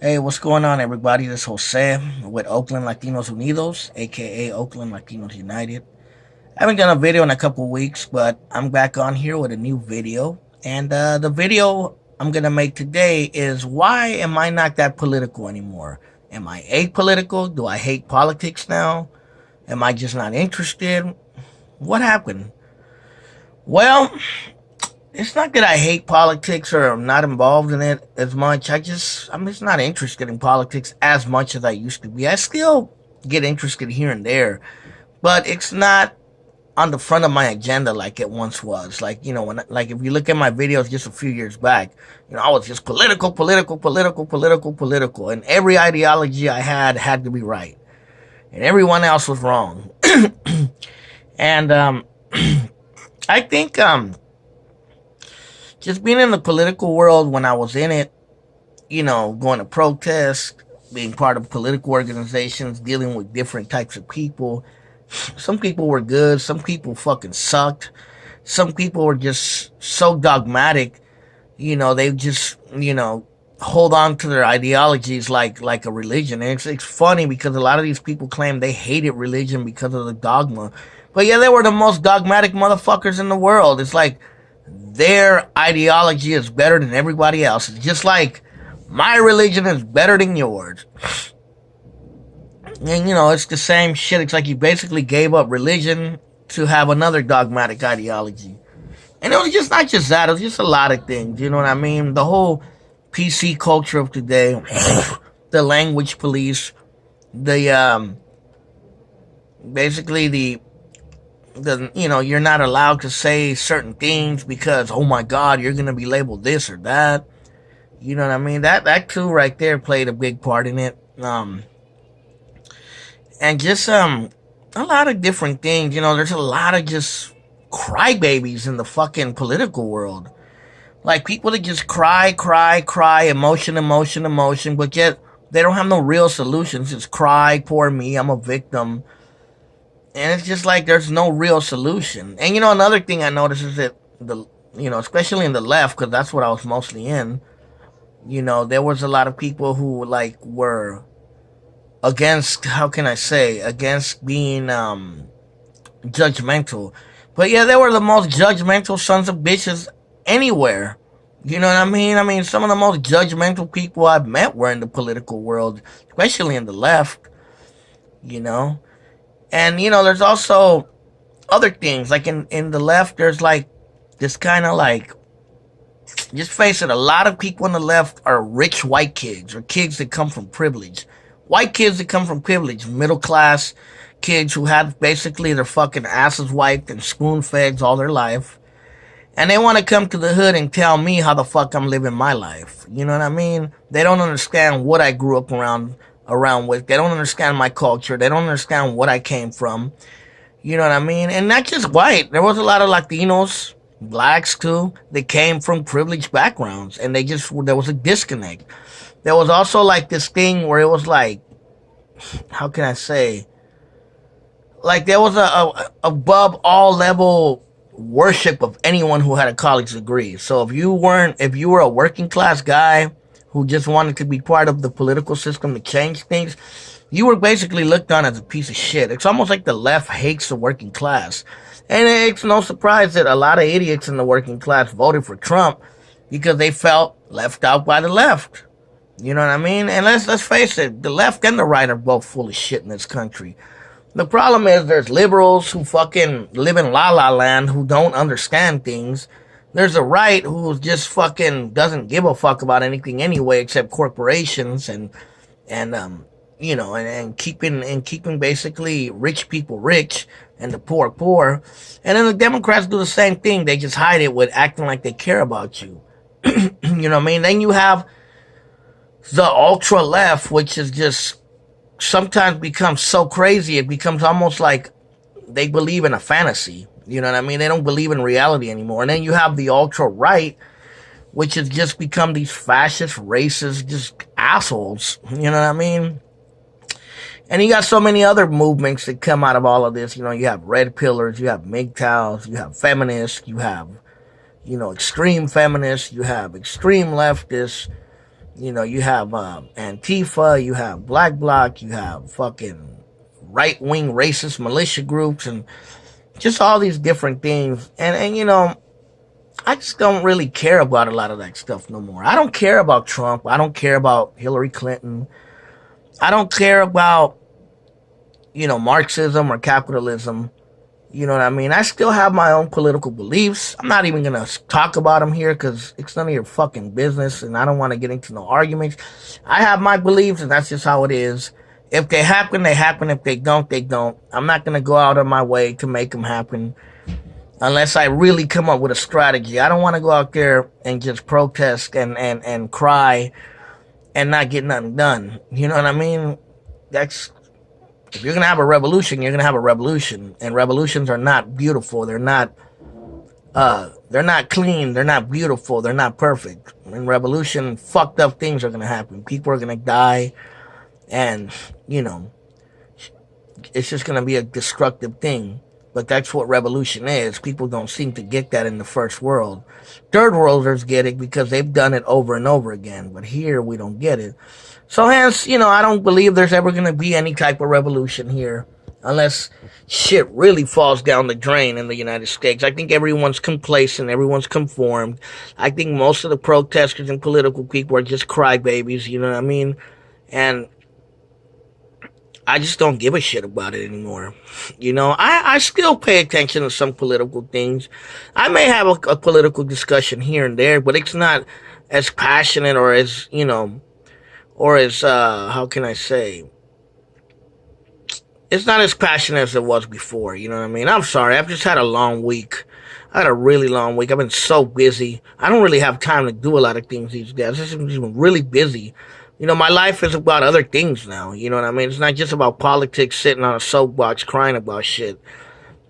Hey, what's going on, everybody? This is Jose with Oakland Latinos Unidos, aka Oakland Latinos United. I haven't done a video in a couple weeks, but I'm back on here with a new video. And the video I'm gonna make today is why am I not that political anymore? Am I apolitical? Do I hate politics now? Am I just not interested? What happened? Well, it's not that I hate politics or I'm not involved in it as much. I'm just not interested in politics as much as I used to be. I still get interested here and there, but it's not on the front of my agenda like it once was. Like, like if you look at my videos just a few years back, I was just political, political, political, political, political. And every ideology I had to be right. And everyone else was wrong. And, I think, just being in the political world when I was in it, going to protest, being part of political organizations, dealing with different types of people. Some people were good, some people fucking sucked. Some people were just so dogmatic, they just, hold on to their ideologies like a religion. And it's funny because a lot of these people claim they hated religion because of the dogma. But yeah, they were the most dogmatic motherfuckers in the world. It's like their ideology is better than everybody else's. Just like my religion is better than yours. And it's the same shit. It's like you basically gave up religion to have another dogmatic ideology. And it was just not just that, it was just a lot of things, you know what I mean? The whole PC culture of today, the language police, the basically you're not allowed to say certain things because, oh my god, you're gonna be labeled this or that. You know what I mean? That too right there played a big part in it. And just a lot of different things. There's a lot of just crybabies in the fucking political world. Like people that just cry, cry, cry, emotion, emotion, emotion, but yet they don't have no real solutions. It's cry, poor me, I'm a victim. And it's just like there's no real solution. And another thing I noticed is that especially in the left, because that's what I was mostly in, there was a lot of people who like were against, how can I say, against being judgmental. But yeah, they were the most judgmental sons of bitches anywhere. You know what I mean? I mean, some of the most judgmental people I've met were in the political world, especially in the left, you know? And, there's also other things. Like in the left, there's like this kind of like, just face it, a lot of people on the left are rich white kids or kids that come from privilege. White kids that come from privilege, middle class kids who had basically their fucking asses wiped and spoon fed all their life. And they want to come to the hood and tell me how the fuck I'm living my life. You know what I mean? They don't understand what I grew up around with. They don't understand my culture. They don't understand what I came from. You know what I mean? And not just white. There was a lot of Latinos, blacks too, that came from privileged backgrounds. And there was a disconnect. There was also like this thing where it was like, how can I say? Like there was a above all level worship of anyone who had a college degree. So if you were a working class guy who just wanted to be part of the political system to change things, you were basically looked on as a piece of shit. It's almost like the left hates the working class. And it's no surprise that a lot of idiots in the working class voted for Trump because they felt left out by the left. You know what I mean? And let's face it, the left and the right are both full of shit in this country. The problem is there's liberals who fucking live in la la land who don't understand things. There's a right who just fucking doesn't give a fuck about anything anyway except corporations and keeping basically rich people rich and the poor poor. And then the Democrats do the same thing. They just hide it with acting like they care about you. You know what I mean? Then you have the ultra left, which is just sometimes becomes so crazy it becomes almost like they believe in a fantasy. You know what I mean? They don't believe in reality anymore. And then you have the ultra right, which has just become these fascist, racist, just assholes. You know what I mean? And you got so many other movements that come out of all of this. You have red pillars, you have MGTOWs, you have feminists, you have, extreme feminists, you have extreme leftists. You have Antifa, you have Black Bloc, you have fucking right wing racist militia groups, and just all these different things. And I just don't really care about a lot of that stuff no more. I don't care about Trump. I don't care about Hillary Clinton. I don't care about, Marxism or capitalism. You know what I mean? I still have my own political beliefs. I'm not even going to talk about them here because it's none of your fucking business and I don't want to get into no arguments. I have my beliefs and that's just how it is. If they happen, they happen. If they don't, they don't. I'm not going to go out of my way to make them happen unless I really come up with a strategy. I don't want to go out there and just protest and cry and not get nothing done. You know what I mean? If you're going to have a revolution, you're going to have a revolution. And revolutions are not beautiful. They're not clean. They're not beautiful. They're not perfect. In revolution, fucked up things are going to happen. People are going to die. And, it's just going to be a destructive thing. But that's what revolution is. People don't seem to get that in the first world. Third worlders get it because they've done it over and over again. But here, we don't get it. So hence, I don't believe there's ever going to be any type of revolution here. Unless shit really falls down the drain in the United States. I think everyone's complacent. Everyone's conformed. I think most of the protesters and political people are just crybabies. You know what I mean? And I just don't give a shit about it anymore. I still pay attention to some political things. I may have a political discussion here and there, but it's not as passionate or as, how can I say? It's not as passionate as it was before, you know what I mean? I'm sorry, I've just had a long week. I had a really long week. I've been so busy. I don't really have time to do a lot of things these days. I've just been really busy. My life is about other things now. You know what I mean? It's not just about politics, sitting on a soapbox crying about shit.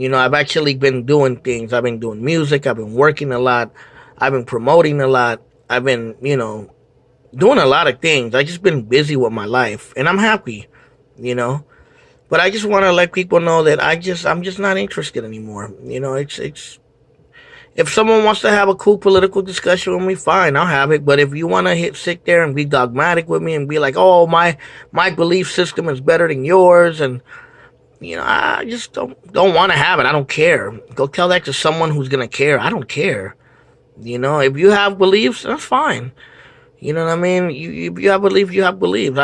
I've actually been doing things. I've been doing music. I've been working a lot. I've been promoting a lot. I've been, doing a lot of things. I've just been busy with my life. And I'm happy, But I just want to let people know that I'm just not interested anymore. It's if someone wants to have a cool political discussion with me, fine, I'll have it. But if you want to sit there and be dogmatic with me and be like, oh, my belief system is better than yours, and I just don't want to have it. I don't care. Go tell that to someone who's gonna care. I don't care. If you have beliefs, that's fine. You know what I mean? If you have beliefs, you have beliefs.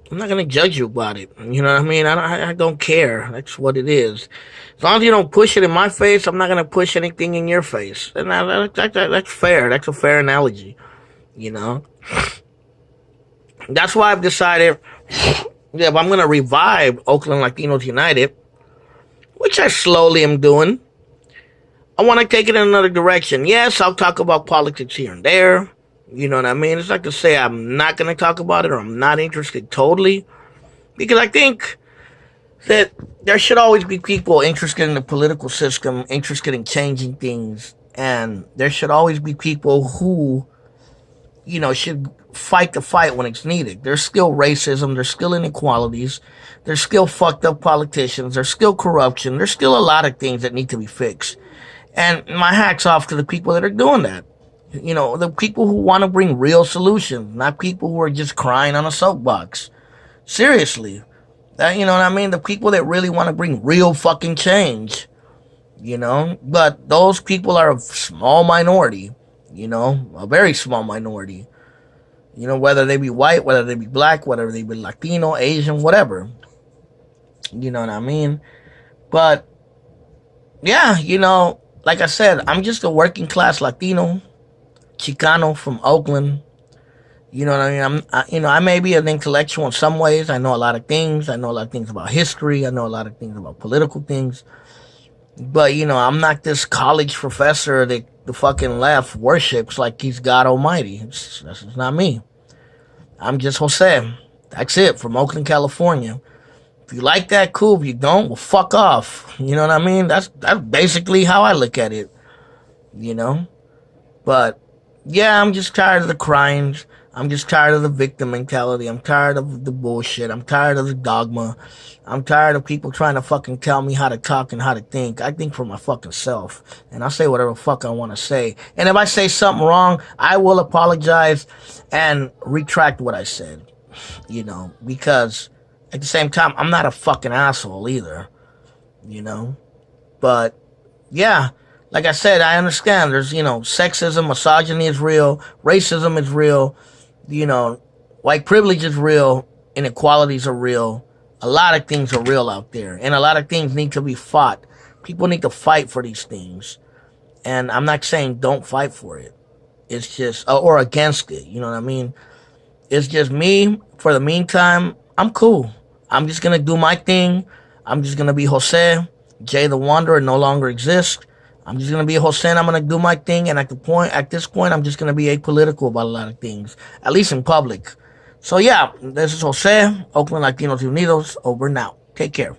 I'm not gonna judge you about it. You know what I mean? I don't care. That's what it is. As long as you don't push it in my face, I'm not gonna push anything in your face. And that's fair. That's a fair analogy. That's why I've decided, if I'm gonna revive Oakland Latinos United, which I slowly am doing, I want to take it in another direction. Yes, I'll talk about politics here and there. You know what I mean? It's like to say I'm not going to talk about it or I'm not interested totally. Because I think that there should always be people interested in the political system, interested in changing things. And there should always be people who, should fight the fight when it's needed. There's still racism. There's still inequalities. There's still fucked up politicians. There's still corruption. There's still a lot of things that need to be fixed. And my hat's off to the people that are doing that. The people who want to bring real solutions, not people who are just crying on a soapbox. Seriously. You know what I mean? The people that really want to bring real fucking change. But those people are a small minority. A very small minority. Whether they be white, whether they be black, whether they be Latino, Asian, whatever. You know what I mean? But, yeah, like I said, I'm just a working class Latino. Chicano from Oakland. You know what I mean? I may be an intellectual in some ways. I know a lot of things. I know a lot of things about history. I know a lot of things about political things. But, I'm not this college professor that the fucking left worships like he's God Almighty. That's just not me. I'm just Jose. That's it, from Oakland, California. If you like that, cool. If you don't, well, fuck off. You know what I mean? That's basically how I look at it. But, yeah, I'm just tired of the crimes. I'm just tired of the victim mentality. I'm tired of the bullshit. I'm tired of the dogma. I'm tired of people trying to fucking tell me how to talk and how to think. I think for my fucking self. And I say whatever fuck I want to say. And if I say something wrong, I will apologize and retract what I said. Because at the same time, I'm not a fucking asshole either. You know? But yeah, like I said, I understand there's, sexism, misogyny is real, racism is real, white privilege is real, inequalities are real. A lot of things are real out there, and a lot of things need to be fought. People need to fight for these things. And I'm not saying don't fight for it. It's just, or against it, you know what I mean? It's just me, for the meantime, I'm cool. I'm just gonna do my thing. I'm just gonna be Jose. Jay the Wanderer no longer exists. I'm just gonna be Jose and I'm gonna do my thing, and at this point I'm just gonna be apolitical about a lot of things. At least in public. So yeah, this is Jose, Oakland Latinos Unidos, over now. Take care.